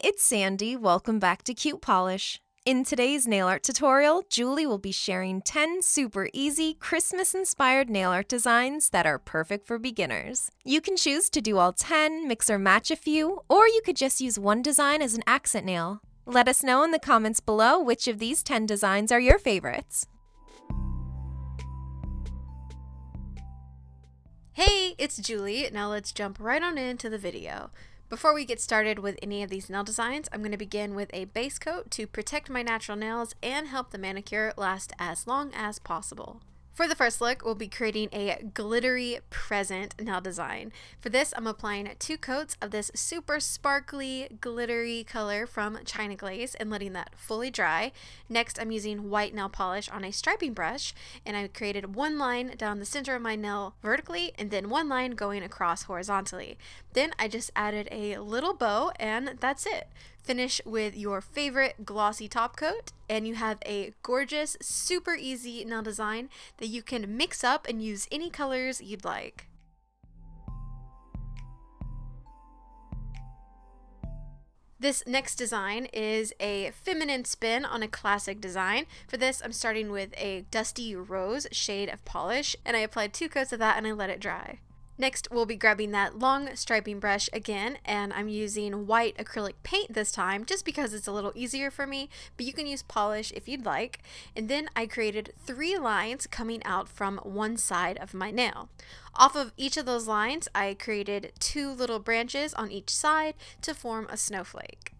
it's Sandy. Welcome back to cutepolish. In today's nail art tutorial, Julie will be sharing 10 super easy Christmas-inspired nail art designs that are perfect for beginners. You can choose to do all 10, mix or match a few, or you could just use one design as an accent nail. Let us know in the comments below which of these 10 designs are your favorites. Hey, it's Julie. Now let's jump right on into the video. Before we get started with any of these nail designs, I'm going to begin with a base coat to protect my natural nails and help the manicure last as long as possible. For the first look, we'll be creating a glittery present nail design. For this, I'm applying 2 coats of this super sparkly, glittery color from China Glaze and letting that fully dry. Next, I'm using white nail polish on a striping brush, and I created one line down the center of my nail vertically and then one line going across horizontally. Then I just added a little bow, and that's it. Finish with your favorite glossy top coat and you have a gorgeous, super easy nail design that you can mix up and use any colors you'd like. This next design is a feminine spin on a classic design. For this, I'm starting with a dusty rose shade of polish, and I applied 2 coats of that and I let it dry. Next, we'll be grabbing that long striping brush again, and I'm using white acrylic paint this time just because it's a little easier for me, but you can use polish if you'd like. And then I created 3 lines coming out from one side of my nail. Off of each of those lines, I created 2 little branches on each side to form a snowflake.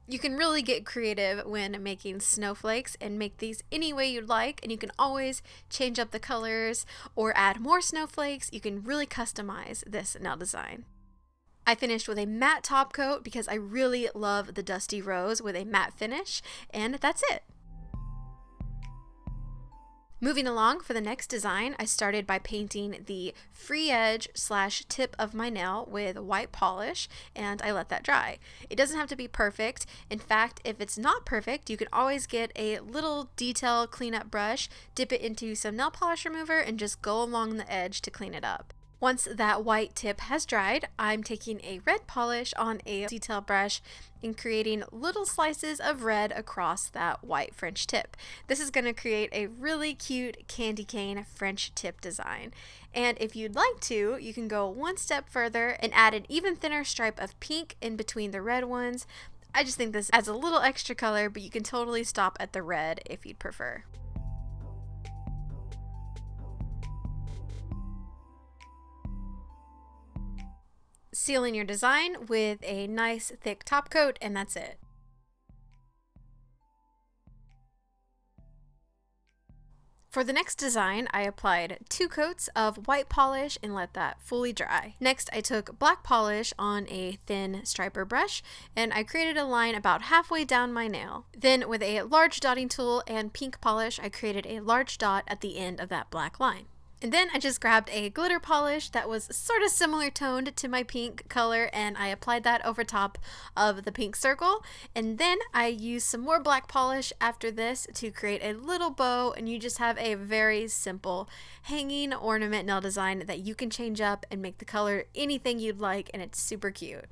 You can really get creative when making snowflakes and make these any way you'd like, and you can always change up the colors or add more snowflakes. You can really customize this nail design. I finished with a matte top coat because I really love the dusty rose with a matte finish, and that's it. Moving along for the next design, I started by painting the free edge / tip of my nail with white polish, and I let that dry. It doesn't have to be perfect. In fact, if it's not perfect, you can always get a little detail cleanup brush, dip it into some nail polish remover, and just go along the edge to clean it up. Once that white tip has dried, I'm taking a red polish on a detail brush and creating little slices of red across that white French tip. This is going to create a really cute candy cane French tip design. And if you'd like to, you can go one step further and add an even thinner stripe of pink in between the red ones. I just think this adds a little extra color, but you can totally stop at the red if you'd prefer. Sealing your design with a nice thick top coat, and that's it. For the next design, I applied 2 coats of white polish and let that fully dry. Next, I took black polish on a thin striper brush and I created a line about halfway down my nail. Then with a large dotting tool and pink polish, I created a large dot at the end of that black line. And then I just grabbed a glitter polish that was sort of similar toned to my pink color, and I applied that over top of the pink circle. And then I used some more black polish after this to create a little bow, and you just have a very simple hanging ornament nail design that you can change up and make the color anything you'd like, and it's super cute.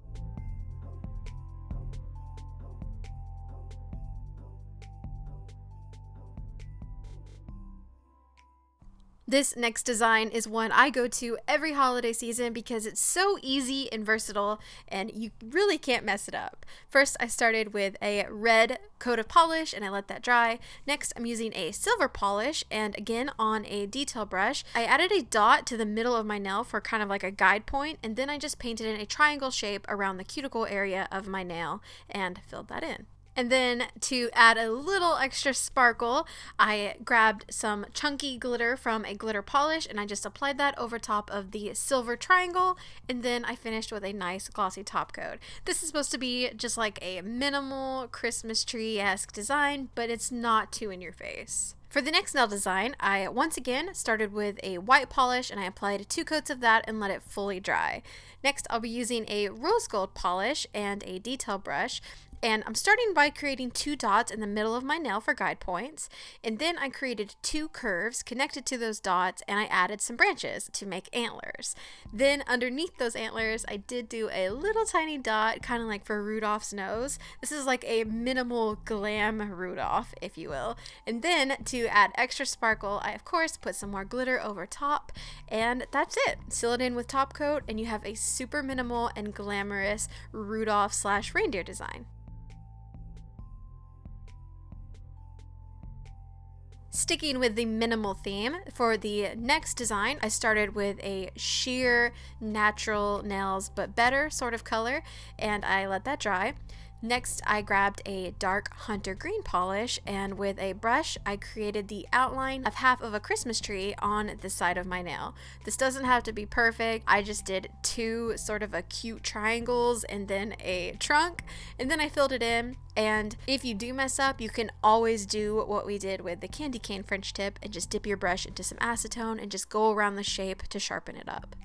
This next design is one I go to every holiday season because it's so easy and versatile and you really can't mess it up. First, I started with a red coat of polish and I let that dry. Next, I'm using a silver polish and again on a detail brush. I added a dot to the middle of my nail for kind of like a guide point, and then I just painted in a triangle shape around the cuticle area of my nail and filled that in. And then to add a little extra sparkle, I grabbed some chunky glitter from a glitter polish and I just applied that over top of the silver triangle, and then I finished with a nice glossy top coat. This is supposed to be just like a minimal Christmas tree-esque design, but it's not too in your face. For the next nail design, I once again started with a white polish and I applied 2 coats of that and let it fully dry. Next, I'll be using a rose gold polish and a detail brush, And I'm starting by creating 2 dots in the middle of my nail for guide points. And then I created 2 curves connected to those dots, and I added some branches to make antlers. Then underneath those antlers, I did do a little tiny dot, kind of like for Rudolph's nose. This is like a minimal glam Rudolph, if you will. And then to add extra sparkle, I of course put some more glitter over top, and that's it. Seal it in with top coat, and you have a super minimal and glamorous Rudolph/reindeer design. Sticking with the minimal theme, for the next design, I started with a sheer natural nails but better sort of color, and I let that dry. Next, I grabbed a dark hunter green polish, and with a brush, I created the outline of half of a Christmas tree on the side of my nail. This doesn't have to be perfect. I just did 2 sort of a cute triangles and then a trunk, and then I filled it in. And if you do mess up, you can always do what we did with the candy cane French tip and just dip your brush into some acetone and just go around the shape to sharpen it up.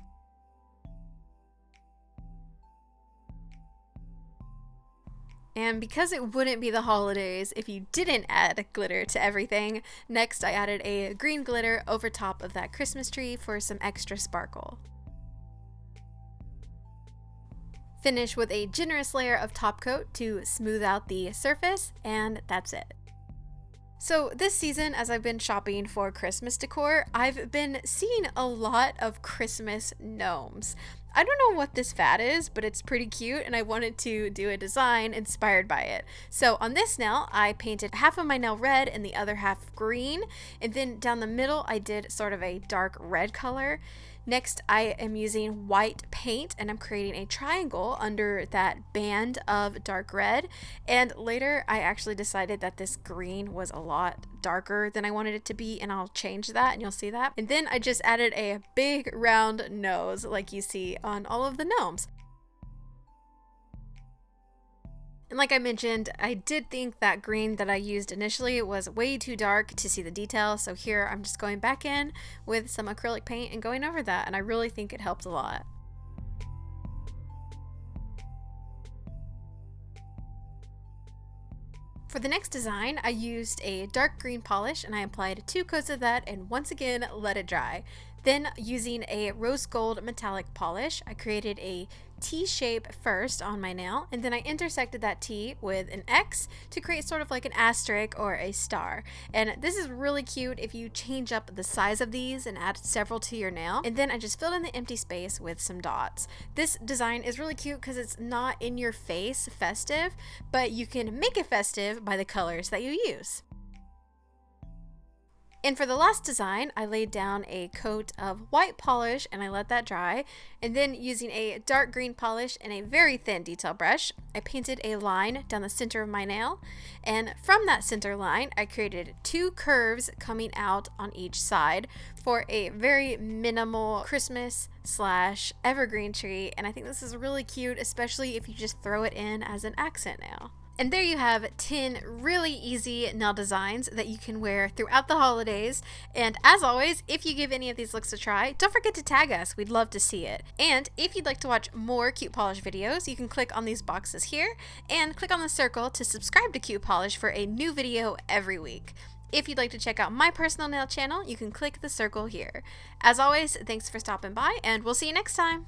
And because it wouldn't be the holidays if you didn't add glitter to everything, next I added a green glitter over top of that Christmas tree for some extra sparkle. Finish with a generous layer of top coat to smooth out the surface, and that's it. So this season, as I've been shopping for Christmas decor, I've been seeing a lot of Christmas gnomes. I don't know what this fad is, but it's pretty cute, and I wanted to do a design inspired by it. So on this nail, I painted half of my nail red and the other half green, and then down the middle I did sort of a dark red color. Next, I am using white paint, and I'm creating a triangle under that band of dark red. And later, I actually decided that this green was a lot darker than I wanted it to be, and I'll change that, and you'll see that. And then I just added a big round nose like you see on all of the gnomes. And like I mentioned, I did think that green that I used initially was way too dark to see the detail, so here I'm just going back in with some acrylic paint and going over that, and I really think it helped a lot. For the next design, I used a dark green polish, and I applied 2 coats of that and once again let it dry. Then, using a rose gold metallic polish, I created a T shape first on my nail, and then I intersected that T with an X to create sort of like an asterisk or a star. And this is really cute if you change up the size of these and add several to your nail. And then I just filled in the empty space with some dots. This design is really cute because it's not in your face festive, but you can make it festive by the colors that you use. And for the last design, I laid down a coat of white polish and I let that dry. And then using a dark green polish and a very thin detail brush, I painted a line down the center of my nail. And from that center line, I created 2 curves coming out on each side for a very minimal Christmas / evergreen tree. And I think this is really cute, especially if you just throw it in as an accent nail. And there you have 10 really easy nail designs that you can wear throughout the holidays. And as always, if you give any of these looks a try, don't forget to tag us. We'd love to see it. And if you'd like to watch more Cute Polish videos, you can click on these boxes here and click on the circle to subscribe to Cute Polish for a new video every week. If you'd like to check out my personal nail channel, you can click the circle here. As always, thanks for stopping by, and we'll see you next time.